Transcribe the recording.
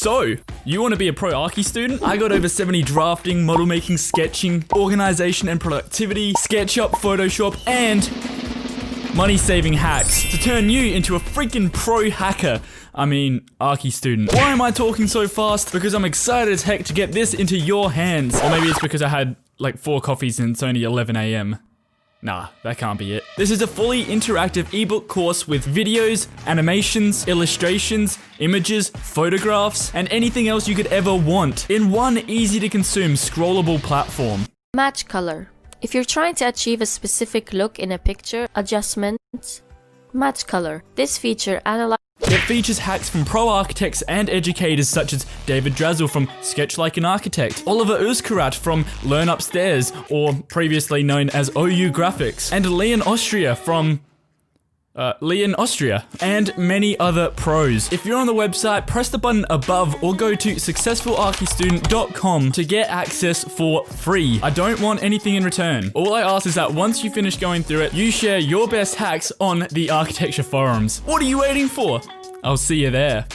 So, you want to be a pro Archi student? I got over 70 drafting, model making, sketching, organization and productivity, Sketchup, Photoshop, and money-saving hacks to turn you into a freaking pro hacker. I mean, Archi student. Why am I talking so fast? Because I'm excited as heck to get this into your hands. Or maybe it's because I had like 4 coffees and it's only 11 AM. Nah, that can't be it. This is a fully interactive ebook course with videos, animations, illustrations, images, photographs, and anything else you could ever want in one easy to consume scrollable platform. Match color. If you're trying to achieve a specific look in a picture, adjustments, match color. This feature It features hacks from pro architects and educators such as David Drazil from LLyan Architect, Oliver Uszkurat from Learn Upstairs, or previously known as OU Graphics, and LLyan Austria from LLyan Austria, and many other pros. If you're on the website, press the button above or go to successfularchistudent.com to get access for free. I don't want anything in return. All I ask is that once you finish going through it, you share your best hacks on the architecture forums. What are you waiting for? I'll see you there.